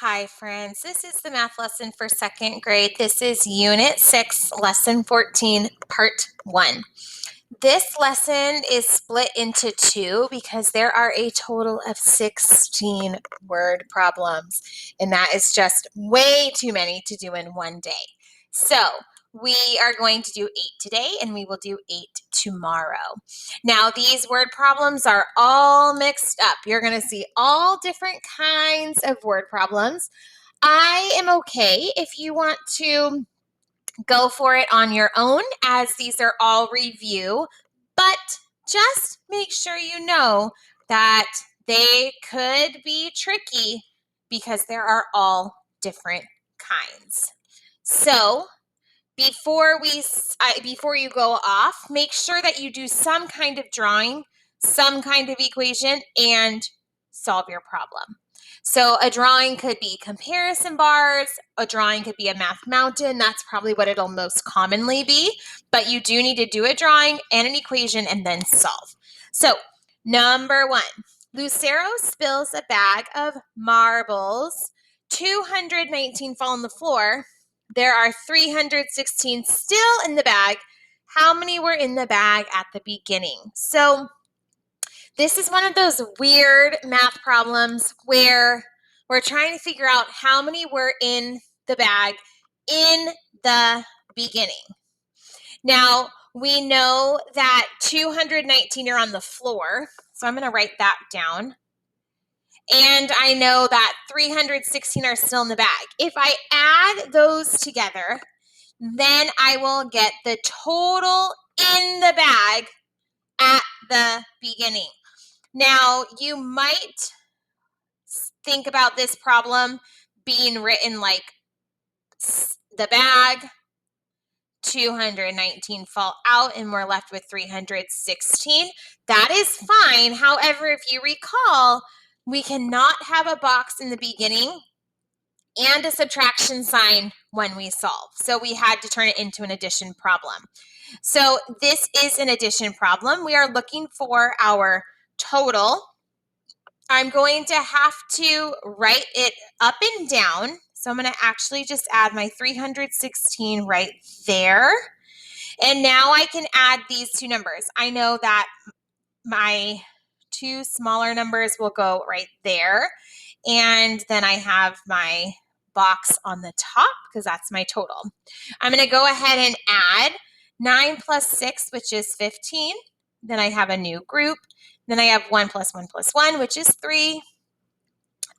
Hi, friends. This is the math lesson for second grade. This is Unit 6, Lesson 14, Part 1. This lesson is split into two because there are a total of 16 word problems, and that is just way too many to do in one day. So we are going to do 8 today, and we will do 8 tomorrow. Now, these word problems are all mixed up. You're going to see all different kinds of word problems. I am okay if you want to go for it on your own, as these are all review, but just make sure you know that they could be tricky because there are all different kinds. So before you go off, make sure that you do some kind of drawing, some kind of equation, and solve your problem. So a drawing could be comparison bars, a drawing could be a math mountain. That's probably what it'll most commonly be, but you do need to do a drawing and an equation and then solve. So number 1, Lucero spills a bag of marbles. 219 fall on the floor. There are 316 still in the bag. How many were in the bag at the beginning? So this is one of those weird math problems where we're trying to figure out how many were in the bag in the beginning. Now, we know that 219 are on the floor, so I'm going to write that down. And I know that 316 are still in the bag. If I add those together, then I will get the total in the bag at the beginning. Now, you might think about this problem being written like the bag, 219 fall out, and we're left with 316. That is fine. However, if you recall, we cannot have a box in the beginning and a subtraction sign when we solve. So we had to turn it into an addition problem. So this is an addition problem. We are looking for our total. I'm going to have to write it up and down. So I'm going to actually just add my 316 right there. And now I can add these two numbers. I know that my two smaller numbers will go right there. And then I have my box on the top because that's my total. I'm going to go ahead and add 9 plus 6, which is 15. Then I have a new group. Then I have 1 plus 1 plus 1, which is 3.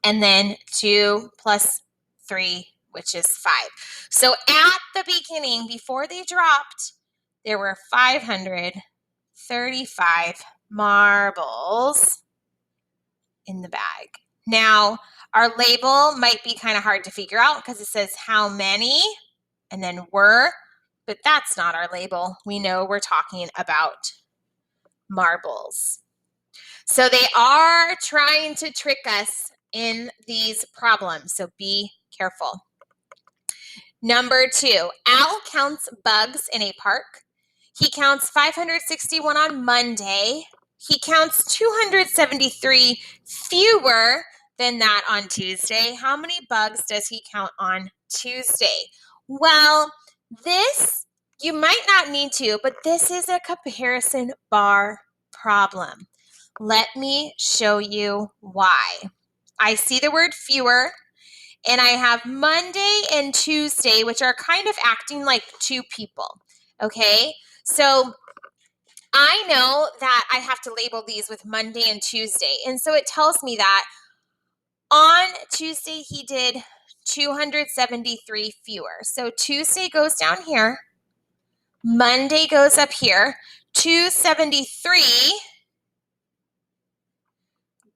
And then 2 plus 3, which is 5. So at the beginning, before they dropped, there were 535 marbles in the bag. Now, our label might be kind of hard to figure out because it says how many and then were, but that's not our label. We know we're talking about marbles. So they are trying to trick us in these problems, so be careful. Number 2, Al counts bugs in a park. He counts 561 on Monday. He counts 273 fewer than that on Tuesday. How many bugs does he count on Tuesday? Well, this, you might not need to, but this is a comparison bar problem. Let me show you why. I see the word fewer, and I have Monday and Tuesday, which are kind of acting like two people, okay? So I know that I have to label these with Monday and Tuesday, and so it tells me that on Tuesday he did 273 fewer. So Tuesday goes down here, Monday goes up here, 273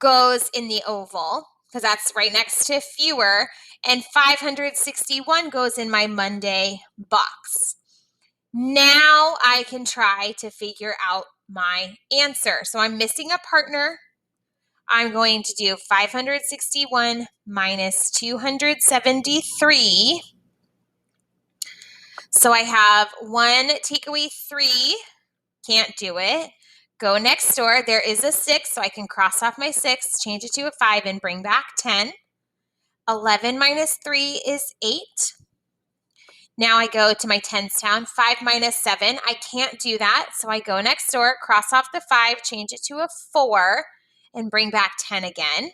goes in the oval, because that's right next to fewer, and 561 goes in my Monday box. Now I can try to figure out my answer. So I'm missing a partner. I'm going to do 561 minus 273. So I have 1 take away 3, can't do it. Go next door, there is a 6, so I can cross off my 6, change it to a 5, and bring back 10. 11 minus 3 is 8. Now I go to my tens down. 5 minus 7, I can't do that. So I go next door, cross off the 5, change it to a 4, and bring back 10 again.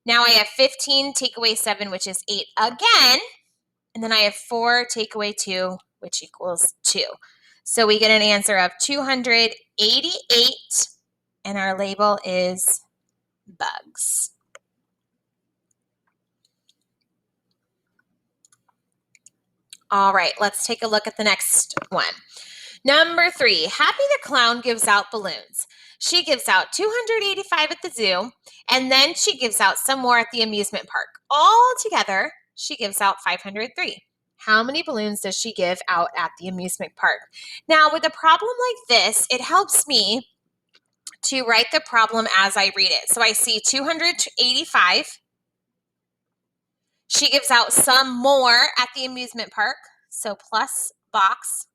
Now I have 15, take away 7, which is 8 again. And then I have 4, take away 2, which equals 2. So we get an answer of 288, and our label is bugs. All right, let's take a look at the next one. Number 3, Happy the Clown gives out balloons. She gives out 285 at the zoo, and then she gives out some more at the amusement park. All together, she gives out 503. How many balloons does she give out at the amusement park? Now, with a problem like this, it helps me to write the problem as I read it. So I see 285. She gives out some more at the amusement park, so plus box.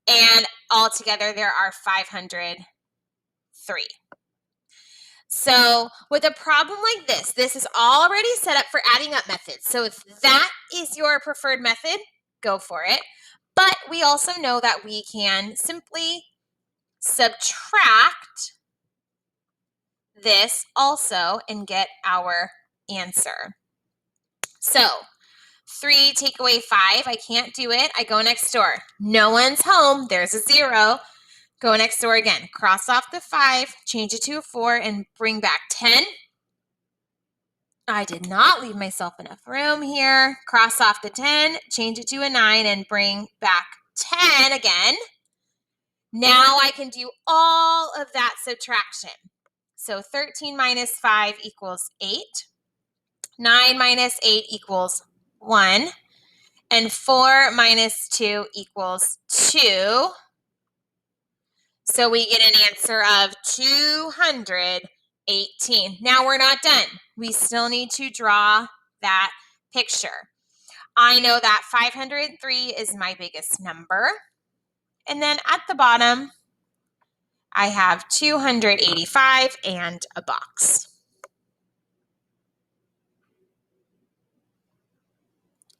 And altogether, there are 503. So with a problem like this is already set up for adding up methods. So if that is your preferred method, go for it. But we also know that we can simply subtract this also and get our answer. So 3 take away 5, I can't do it. I go next door. No one's home. There's a 0. Go next door again. Cross off the 5, change it to a 4, and bring back 10. I did not leave myself enough room here. Cross off the 10, change it to a 9, and bring back 10 again. Now I can do all of that subtraction. So 13 minus 5 equals 8. 9 minus 8 equals 1. And 4 minus 2 equals 2. So we get an answer of 218. Now we're not done. We still need to draw that picture. I know that 503 is my biggest number. And then at the bottom, I have 285 and a box.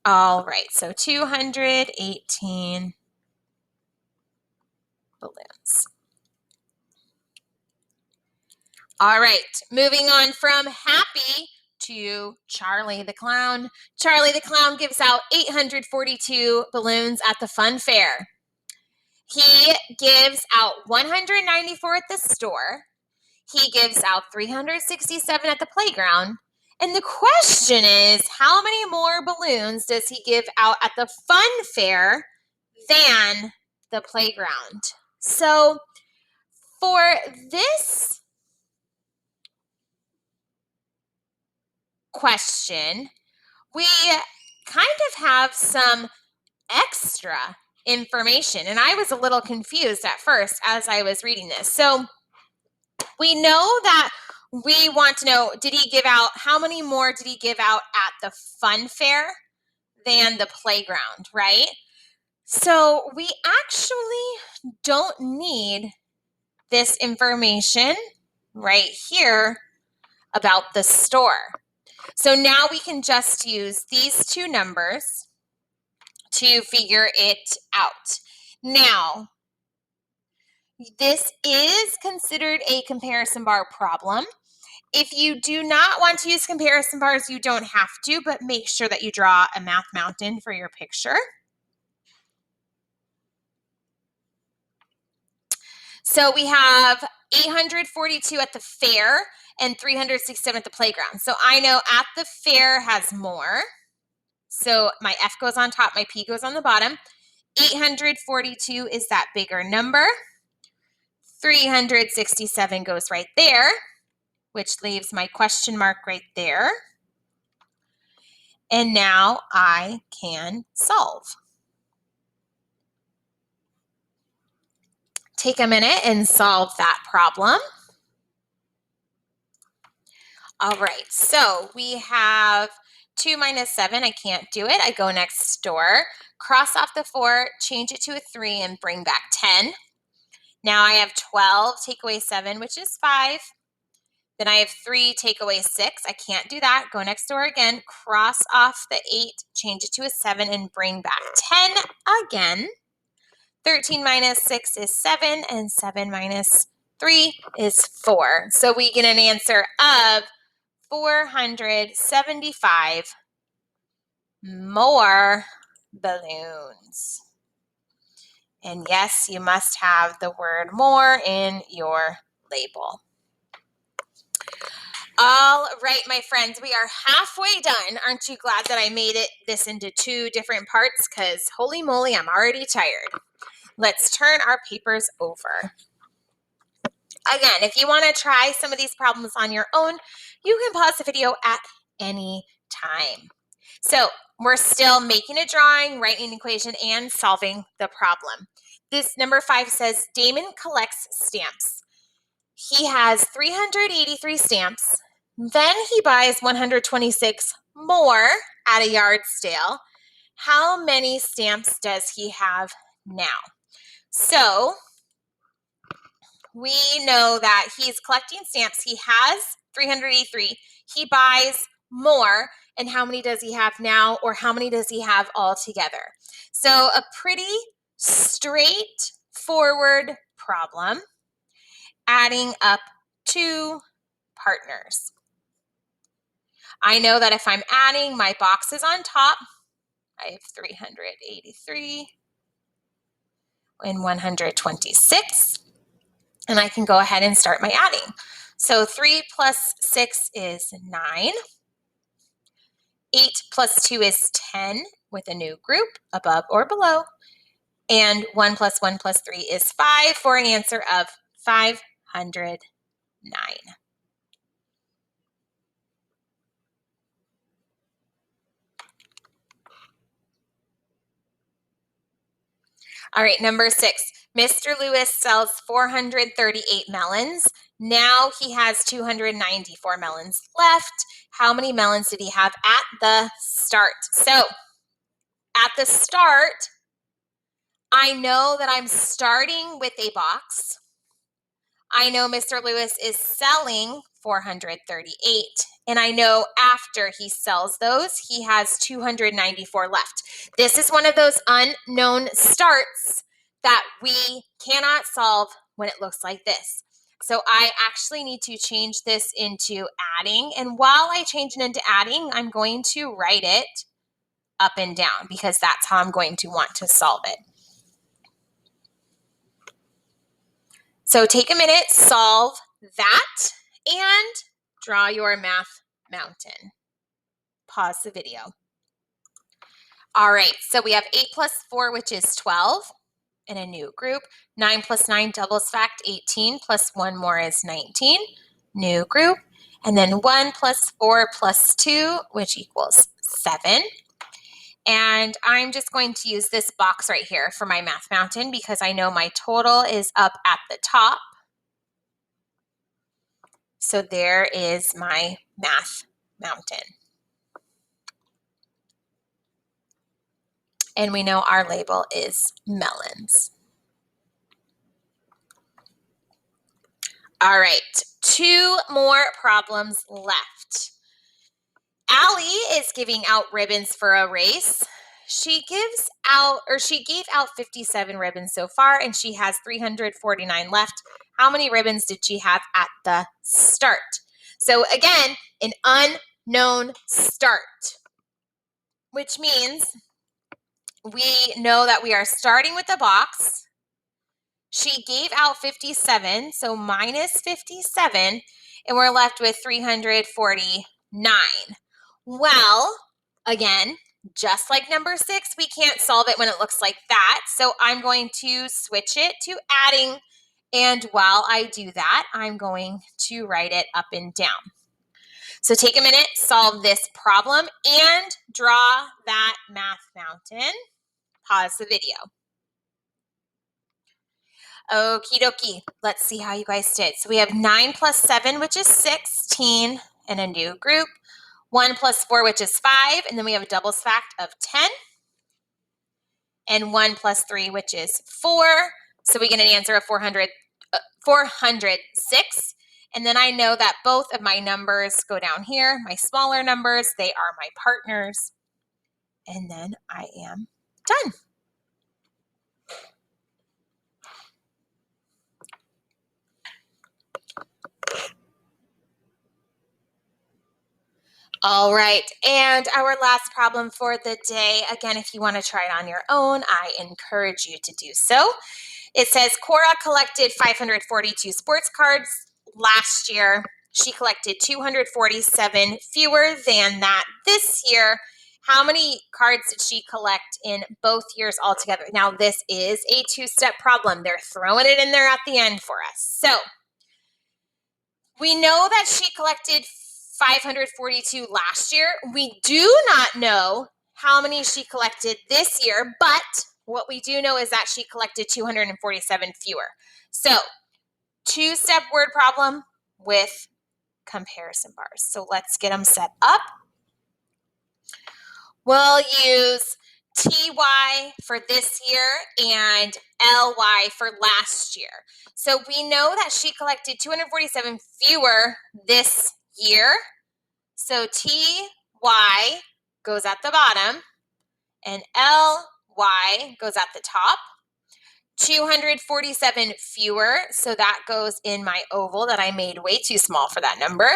All right, so 218 balloons. All right, moving on from Happy to Charlie the Clown. Charlie the Clown gives out 842 balloons at the fun fair. He gives out 194 at the store. He gives out 367 at the playground. And the question is, how many more balloons does he give out at the fun fair than the playground? So for this question, we kind of have some extra information. And I was a little confused at first as I was reading this. So we know that we want to know, did he give out, how many more did he give out at the fun fair than the playground, right? So we actually don't need this information right here about the store. So now we can just use these two numbers to figure it out. Now, this is considered a comparison bar problem. If you do not want to use comparison bars, you don't have to, but make sure that you draw a math mountain for your picture. So we have 842 at the fair and 367 at the playground. So I know at the fair has more. So my F goes on top, my P goes on the bottom. 842 is that bigger number. 367 goes right there, which leaves my question mark right there. And now I can solve. Take a minute and solve that problem. All right, so we have 2 minus 7. I can't do it. I go next door, cross off the 4, change it to a 3, and bring back 10. Now I have 12, take away 7, which is 5. Then I have 3, take away 6. I can't do that. Go next door again, cross off the 8, change it to a 7, and bring back 10 again. 13 minus 6 is 7, and 7 minus 3 is 4. So we get an answer of 475 more balloons. And yes, you must have the word more in your label. All right, my friends, we are halfway done. Aren't you glad that I made this into 2 different parts? Because holy moly, I'm already tired. Let's turn our papers over. Again, if you want to try some of these problems on your own, you can pause the video at any time. So we're still making a drawing, writing an equation, and solving the problem. This number 5 says Damon collects stamps. He has 383 stamps. Then he buys 126 more at a yard sale. How many stamps does he have now? So we know that he's collecting stamps. He has 383. He buys more. And how many does he have now, or how many does he have altogether? So a pretty straightforward problem, adding up 2 partners. I know that if I'm adding my boxes on top, I have 383 and 126. And I can go ahead and start my adding. So 3 plus 6 is 9. 8 plus 2 is 10 with a new group above or below. And 1 plus 1 plus 3 is 5 for an answer of 509. All right, number 6. Mr. Lewis sells 438 melons. Now he has 294 melons left. How many melons did he have at the start? So at the start, I know that I'm starting with a box. I know Mr. Lewis is selling 438, and I know after he sells those, he has 294 left. This is one of those unknown starts that we cannot solve when it looks like this. So I actually need to change this into adding, and while I change it into adding, I'm going to write it up and down because that's how I'm going to want to solve it. So take a minute, solve that, and draw your math mountain. Pause the video. All right, so we have 8 plus 4, which is 12, in a new group. 9 plus 9 doubles fact, 18, plus 1 more is 19, new group. And then 1 plus 4 plus 2, which equals 7. And I'm just going to use this box right here for my math mountain because I know my total is up at the top. So there is my math mountain. And we know our label is melons. All right, 2 more problems left. Allie is giving out ribbons for a race. She gave out 57 ribbons so far, and she has 349 left. How many ribbons did she have at the start? So again, an unknown start, which means we know that we are starting with a box. She gave out 57, so minus 57, and we're left with 349. Well, again, just like number 6, we can't solve it when it looks like that. So I'm going to switch it to adding. And while I do that, I'm going to write it up and down. So take a minute, solve this problem, and draw that math mountain. Pause the video. Okie dokie. Let's see how you guys did. So we have 9 plus 7, which is 16, in a new group. 1 plus 4, which is 5, and then we have a doubles fact of 10. And 1 plus 3, which is 4. So we get an answer of 406. And then I know that both of my numbers go down here. My smaller numbers, they are my partners. And then I am done. All right, and our last problem for the day. Again, if you want to try it on your own, I encourage you to do so. It says Cora collected 542 sports cards last year. She collected 247 fewer than that this year. How many cards did she collect in both years altogether? Now, this is a two-step problem. They're throwing it in there at the end for us. So we know that she collected 542 last year. We do not know how many she collected this year, but what we do know is that she collected 247 fewer. So, two-step word problem with comparison bars. So let's get them set up. We'll use TY for this year and LY for last year. So we know that she collected 247 fewer this year. So TY goes at the bottom and LY goes at the top. 247 fewer, so that goes in my oval that I made way too small for that number.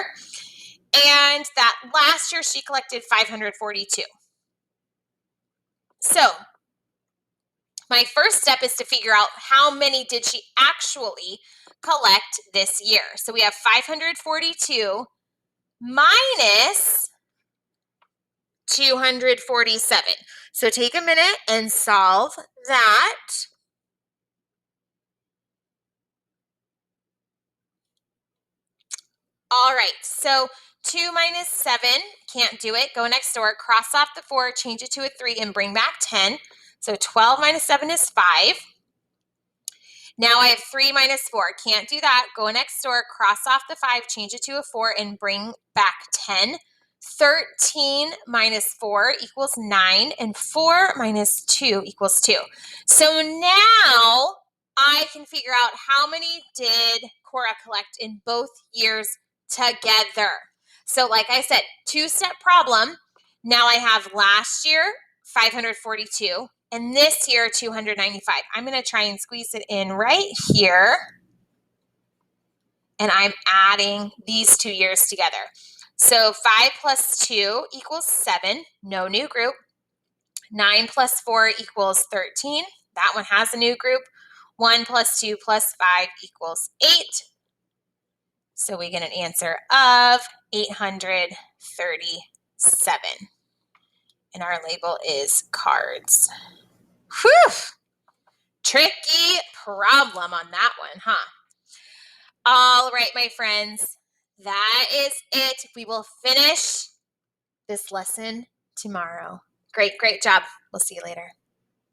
And that last year she collected 542. So my first step is to figure out how many did she actually collect this year. So we have 542 minus 247. So take a minute and solve that. All right, so 2 minus 7, can't do it. Go next door, cross off the 4, change it to a 3, and bring back 10. So 12 minus 7 is 5. Now I have 3 minus 4. Can't do that. Go next door, cross off the 5, change it to a 4, and bring back 10. 13 minus 4 equals 9, and 4 minus 2 equals 2. So now I can figure out how many did Cora collect in both years together. So like I said, two-step problem. Now I have last year, 542, and this year, 295. I'm going to try and squeeze it in right here. And I'm adding these 2 years together. So 5 plus 2 equals 7, no new group. 9 plus 4 equals 13. That one has a new group. 1 plus 2 plus 5 equals 8. So we get an answer of 837. And our label is cards. Whew! Tricky problem on that one, huh? All right, my friends, that is it. We will finish this lesson tomorrow. Great job. We'll see you later.